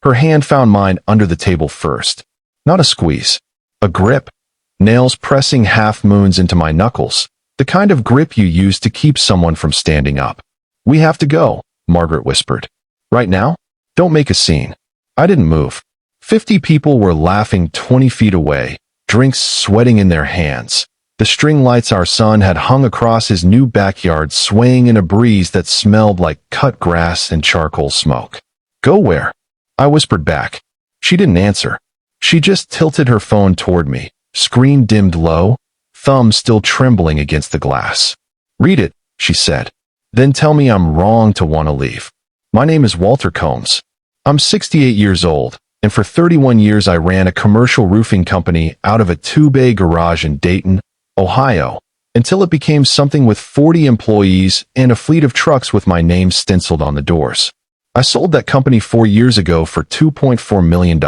Her hand found mine under the table first. Not a squeeze. A grip. Nails pressing half-moons into my knuckles. The kind of grip you use to keep someone from standing up. "We have to go," Margaret whispered. "Right now? Don't make a scene." I didn't move. 50 people were laughing 20 feet away, drinks sweating in their hands. The string lights our son had hung across his new backyard swaying in a breeze that smelled like cut grass and charcoal smoke. "Go where?" I whispered back. She didn't answer. She just tilted her phone toward me, screen dimmed low, thumb still trembling against the glass. "Read it," she said. "Then tell me I'm wrong to want to leave. My name is Walter Combs. I'm 68 years old, and for 31 years I ran a commercial roofing company out of a two-bay garage in Dayton, Ohio, until it became something with 40 employees and a fleet of trucks with my name stenciled on the doors. I sold that company 4 years ago for $2.4 million.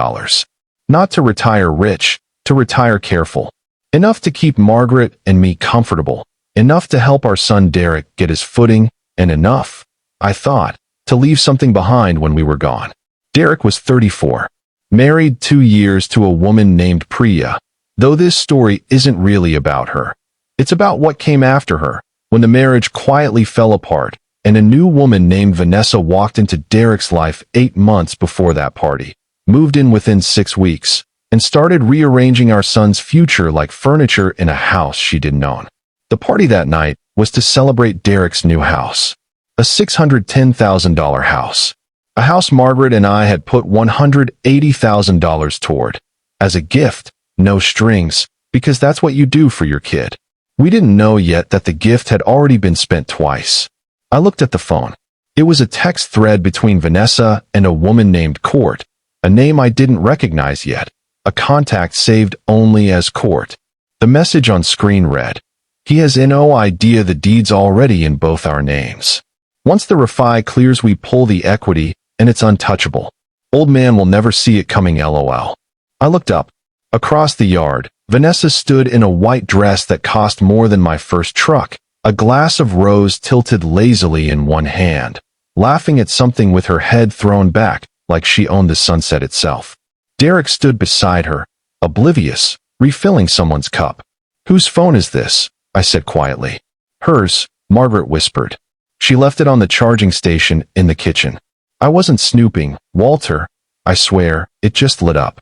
Not to retire rich, to retire careful. Enough to keep Margaret and me comfortable, enough to help our son Derek get his footing, and enough, I thought, to leave something behind when we were gone. Derek was 34, married 2 years to a woman named Priya, though this story isn't really about her. It's about what came after her, when the marriage quietly fell apart, and a new woman named Vanessa walked into Derek's life 8 months before that party, moved in within 6 weeks, and started rearranging our son's future like furniture in a house she didn't own. The party that night was to celebrate Derek's new house, a $610,000 house. A house Margaret and I had put $180,000 toward, as a gift, no strings, because that's what you do for your kid. We didn't know yet that the gift had already been spent twice. I looked at the phone. It was a text thread between Vanessa and a woman named Court, a name I didn't recognize yet, a contact saved only as Court. The message on screen read, "He has no idea the deed's already in both our names. Once the refi clears, we pull the equity, and it's untouchable. Old man will never see it coming, LOL." I looked up. Across the yard, Vanessa stood in a white dress that cost more than my first truck, a glass of rose tilted lazily in one hand, laughing at something with her head thrown back like she owned the sunset itself. Derek stood beside her, oblivious, refilling someone's cup. "Whose phone is this?" I said quietly. "Hers," Margaret whispered. "She left it on the charging station in the kitchen." I wasn't snooping, Walter. I swear, it just lit up.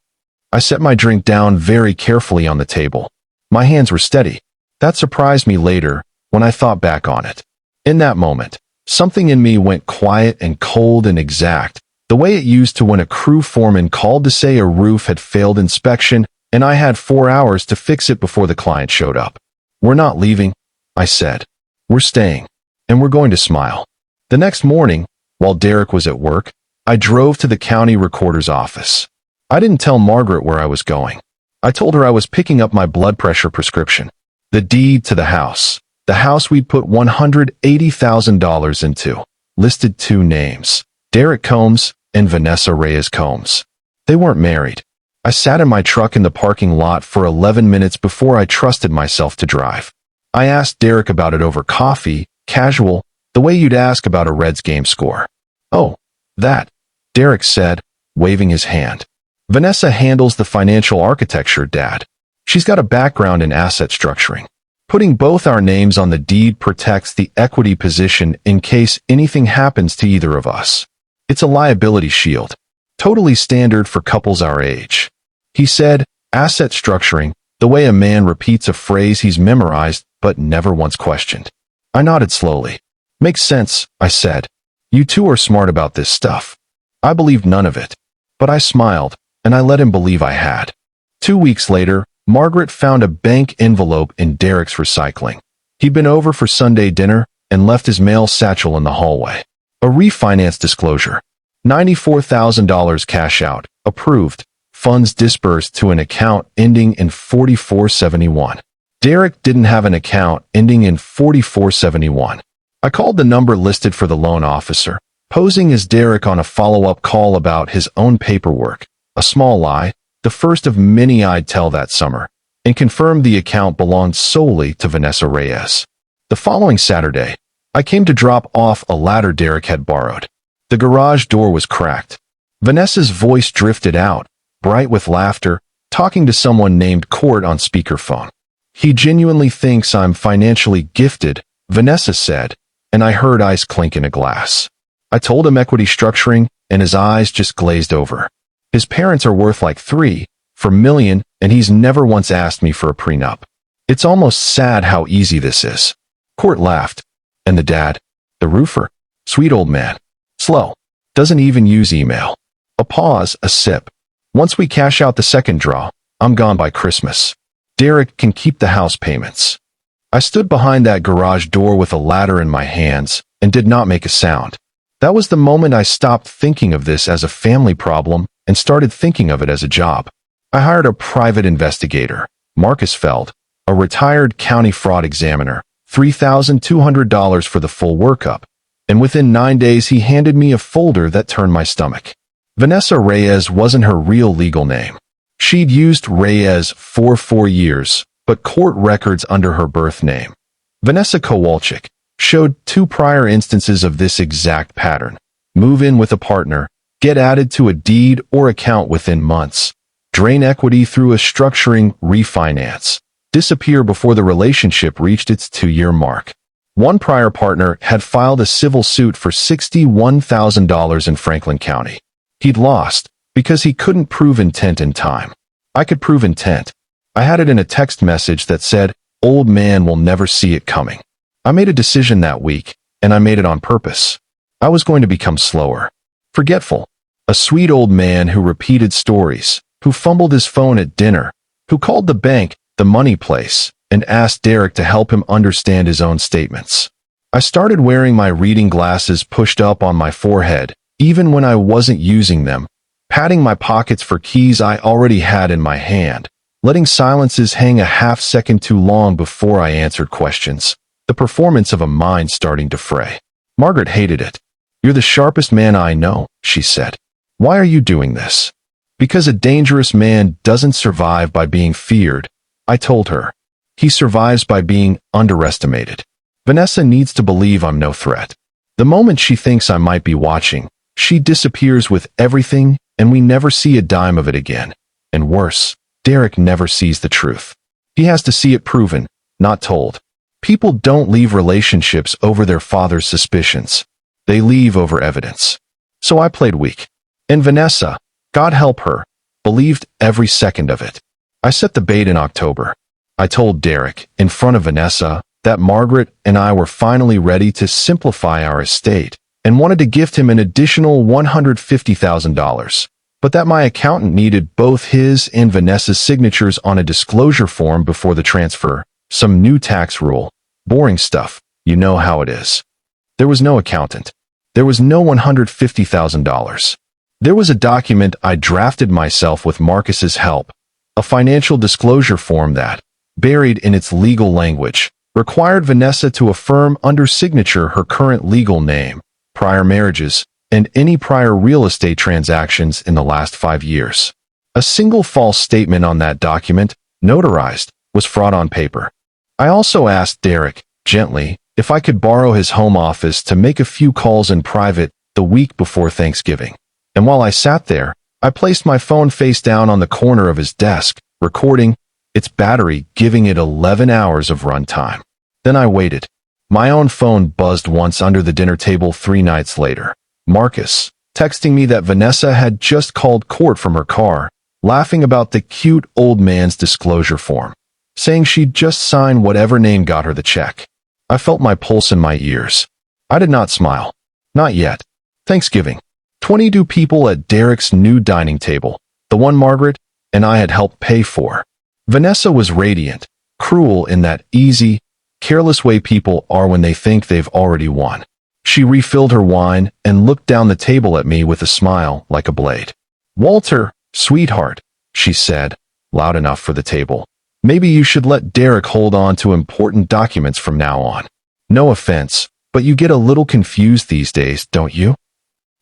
I set my drink down very carefully on the table. My hands were steady. That surprised me later, when I thought back on it. In that moment, something in me went quiet and cold and exact, the way it used to when a crew foreman called to say a roof had failed inspection and I had 4 hours to fix it before the client showed up. "We're not leaving," I said. "We're staying. And we're going to smile." The next morning, while Derek was at work, I drove to the county recorder's office. I didn't tell Margaret where I was going. I told her I was picking up my blood pressure prescription. The deed to the house we'd put $180,000 into, listed 2 names, Derek Combs and Vanessa Reyes Combs. They weren't married. I sat in my truck in the parking lot for 11 minutes before I trusted myself to drive. I asked Derek about it over coffee, casual, the way you'd ask about a Reds game score. "Oh, that," Derek said, waving his hand. "Vanessa handles the financial architecture, Dad. She's got a background in asset structuring. Putting both our names on the deed protects the equity position in case anything happens to either of us. It's a liability shield. Totally standard for couples our age." He said, "Asset structuring, the way a man repeats a phrase he's memorized but never once questioned." I nodded slowly. "Makes sense," I said. "You two are smart about this stuff." I believed none of it, but I smiled, and I let him believe I had. 2 weeks later, Margaret found a bank envelope in Derek's recycling. He'd been over for Sunday dinner and left his mail satchel in the hallway. A refinance disclosure. $94,000 cash out, approved, funds disbursed to an account ending in 4471. Derek didn't have an account ending in 4471. I called the number listed for the loan officer, posing as Derek on a follow-up call about his own paperwork, a small lie, the first of many I'd tell that summer, and confirmed the account belonged solely to Vanessa Reyes. The following Saturday, I came to drop off a ladder Derek had borrowed. The garage door was cracked. Vanessa's voice drifted out, bright with laughter, talking to someone named Court on speakerphone. "He genuinely thinks I'm financially gifted," Vanessa said, and I heard ice clink in a glass. I told him equity structuring, and his eyes just glazed over. His parents are worth like $3 million, and he's never once asked me for a prenup. It's almost sad how easy this is. Court laughed. And the dad? The roofer? Sweet old man. Slow. Doesn't even use email. A pause, a sip. Once we cash out the second draw, I'm gone by Christmas. Derek can keep the house payments. I stood behind that garage door with a ladder in my hands and did not make a sound. That was the moment I stopped thinking of this as a family problem and started thinking of it as a job. I hired a private investigator, Marcus Feld, a retired county fraud examiner, $3,200 for the full workup, and within 9 days he handed me a folder that turned my stomach. Vanessa Reyes wasn't her real legal name. She'd used Reyes for 4 years, but court records under her birth name. Vanessa Kowalczyk showed 2 prior instances of this exact pattern. Move in with a partner, get added to a deed or account within months, drain equity through a structuring refinance, disappear before the relationship reached its 2-year mark. One prior partner had filed a civil suit for $61,000 in Franklin County. He'd lost because he couldn't prove intent in time. I could prove intent. I had it in a text message that said, "Old man will never see it coming." I made a decision that week, and I made it on purpose. I was going to become slower, forgetful, a sweet old man who repeated stories, who fumbled his phone at dinner, who called the bank, the money place, and asked Derek to help him understand his own statements. I started wearing my reading glasses pushed up on my forehead, even when I wasn't using them, patting my pockets for keys I already had in my hand, letting silences hang a half-second too long before I answered questions, the performance of a mind starting to fray. Margaret hated it. "You're the sharpest man I know," she said. "Why are you doing this?" "Because a dangerous man doesn't survive by being feared," I told her. "He survives by being underestimated." Vanessa needs to believe I'm no threat. The moment she thinks I might be watching, she disappears with everything, and we never see a dime of it again. And worse, Derek never sees the truth. He has to see it proven, not told. People don't leave relationships over their father's suspicions. They leave over evidence. So I played weak. And Vanessa, God help her, believed every second of it. I set the bait in October. I told Derek, in front of Vanessa, that Margaret and I were finally ready to simplify our estate and wanted to gift him an additional $150,000, but that my accountant needed both his and Vanessa's signatures on a disclosure form before the transfer, some new tax rule, boring stuff, you know how it is. There was no accountant. There was no $150,000. There was a document I drafted myself with Marcus's help, a financial disclosure form that, buried in its legal language, required Vanessa to affirm under signature her current legal name, prior marriages, and any prior real estate transactions in the last 5 years. A single false statement on that document, notarized, was fraud on paper. I also asked Derek, gently, if I could borrow his home office to make a few calls in private the week before Thanksgiving. And while I sat there, I placed my phone face down on the corner of his desk, recording its battery, giving it 11 hours of run time. Then I waited. My own phone buzzed once under the dinner table 3 nights later. Marcus, texting me that Vanessa had just called court from her car, laughing about the cute old man's disclosure form, saying she'd just sign whatever name got her the check. I felt my pulse in my ears. I did not smile. Not yet. Thanksgiving. 22 people at Derek's new dining table, the one Margaret and I had helped pay for. Vanessa was radiant, cruel in that easy, careless way people are when they think they've already won. She refilled her wine and looked down the table at me with a smile like a blade. "Walter, sweetheart," she said, loud enough for the table. "Maybe you should let Derek hold on to important documents from now on. No offense, but you get a little confused these days, don't you?"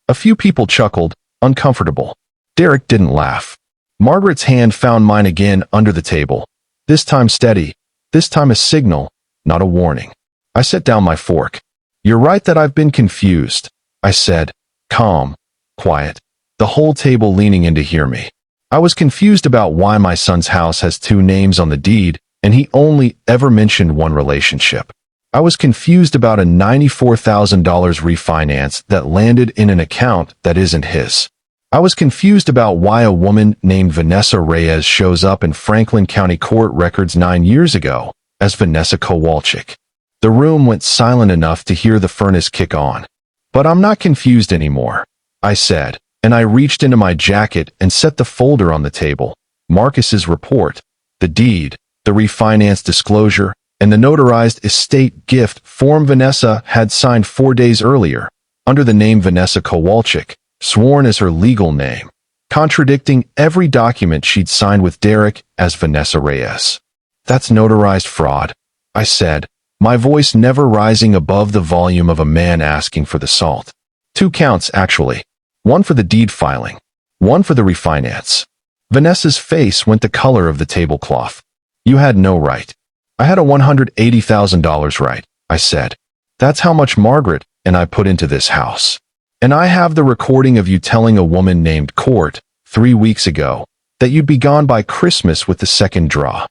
A few people chuckled, uncomfortable. Derek didn't laugh. Margaret's hand found mine again under the table. This time steady, this time a signal, not a warning. I set down my fork. "You're right that I've been confused," I said, calm, quiet. the whole table leaning in to hear me. I was confused about why my son's house has two names on the deed, and he only ever mentioned one relationship. I was confused about a $94,000 refinance that landed in an account that isn't his. I was confused about why a woman named Vanessa Reyes shows up in Franklin County Court records 9 years ago as Vanessa Kowalczyk. The room went silent enough to hear the furnace kick on. But I'm not confused anymore, I said, and I reached into my jacket and set the folder on the table. Marcus's report, the deed, the refinance disclosure, and the notarized estate gift form Vanessa had signed 4 days earlier, under the name Vanessa Kowalczyk, sworn as her legal name, contradicting every document she'd signed with Derek as Vanessa Reyes. That's notarized fraud, I said, my voice never rising above the volume of a man asking for the salt. 2 counts, actually. One for the deed filing, one for the refinance. Vanessa's face went the color of the tablecloth. You had no right. I had a $180,000 right, I said. That's how much Margaret and I put into this house. And I have the recording of you telling a woman named Court 3 weeks ago that you'd be gone by Christmas with the second draw.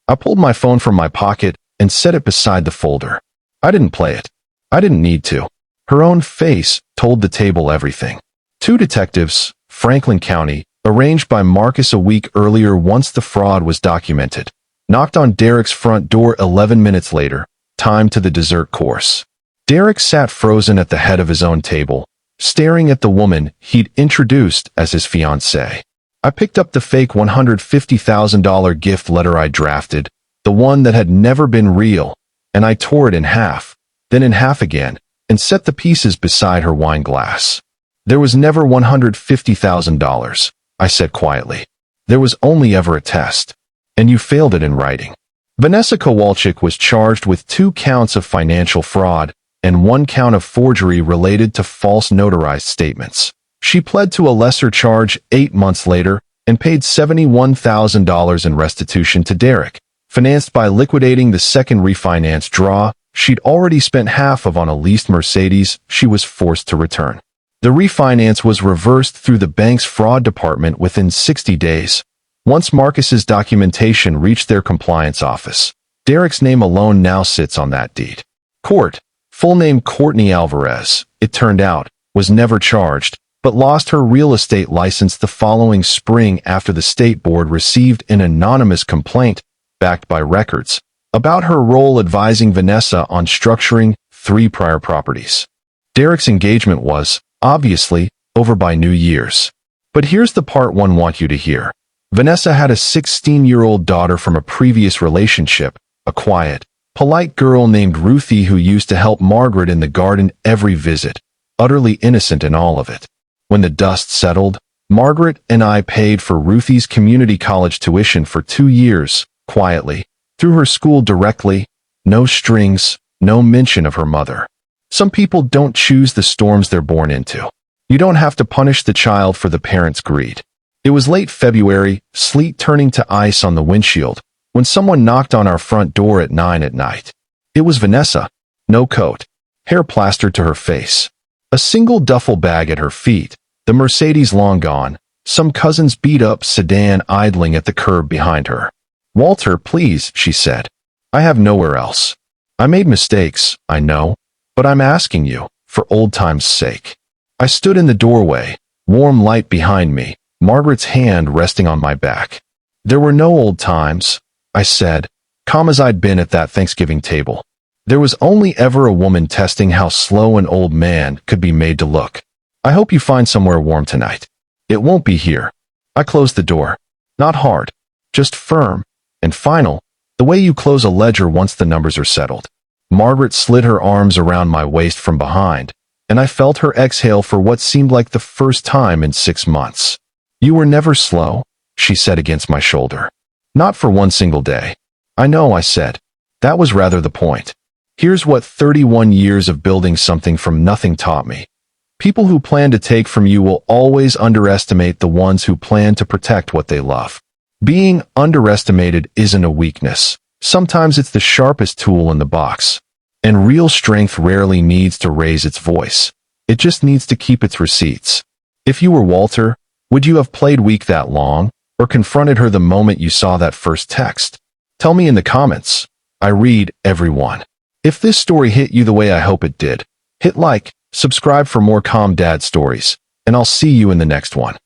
I pulled my phone from my pocket and set it beside the folder. I didn't play it. I didn't need to. Her own face told the table everything. 2 detectives, Franklin County, arranged by Marcus a week earlier once the fraud was documented, knocked on Derek's front door 11 minutes later, time to the dessert course. Derek sat frozen at the head of his own table, staring at the woman he'd introduced as his fiancée. I picked up the fake $150,000 gift letter I drafted, the one that had never been real, and I tore it in half, then in half again, and set the pieces beside her wine glass. There was never $150,000, I said quietly. There was only ever a test. And you failed it in writing. Vanessa Kowalczyk was charged with 2 counts of financial fraud and 1 count of forgery related to false notarized statements. She pled to a lesser charge 8 months later and paid $71,000 in restitution to Derek, financed by liquidating the second refinance draw she'd already spent half of on a leased Mercedes she was forced to return. The refinance was reversed through the bank's fraud department within 60 days. Once Marcus's documentation reached their compliance office, Derek's name alone now sits on that deed. Court, full name Courtney Alvarez, it turned out, was never charged, but lost her real estate license the following spring after the state board received an anonymous complaint, backed by records, about her role advising Vanessa on structuring 3 prior properties. Derek's engagement was, obviously, over by New Year's. But here's the part one want you to hear. Vanessa had a 16-year-old daughter from a previous relationship, a quiet, polite girl named Ruthie who used to help Margaret in the garden every visit, utterly innocent in all of it. When the dust settled, Margaret and I paid for Ruthie's community college tuition for 2 years, quietly, through her school directly, no strings, no mention of her mother. Some people don't choose the storms they're born into. You don't have to punish the child for the parent's greed. It was late February, sleet turning to ice on the windshield, when someone knocked on our front door at 9 at night. It was Vanessa. No coat. Hair plastered to her face. A single duffel bag at her feet, the Mercedes long gone, some cousin's beat-up sedan idling at the curb behind her. "Walter, please," she said. "I have nowhere else. I made mistakes, I know, but I'm asking you, for old time's sake." I stood in the doorway, warm light behind me, Margaret's hand resting on my back. "There were no old times," I said, calm as I'd been at that Thanksgiving table. "There was only ever a woman testing how slow an old man could be made to look. I hope you find somewhere warm tonight. It won't be here." I closed the door. Not hard, just firm and final, the way you close a ledger once the numbers are settled. Margaret slid her arms around my waist from behind, and I felt her exhale for what seemed like the first time in 6 months. "You were never slow," she said against my shoulder. "Not for one single day." "I know," I said. "That was rather the point. Here's what 31 years of building something from nothing taught me. People who plan to take from you will always underestimate the ones who plan to protect what they love. Being underestimated isn't a weakness. Sometimes it's the sharpest tool in the box. And real strength rarely needs to raise its voice. It just needs to keep its receipts." If you were Walter, would you have played weak that long, or confronted her the moment you saw that first text? Tell me in the comments. I read everyone. If this story hit you the way I hope it did, hit like, subscribe for more calm dad stories, and I'll see you in the next one.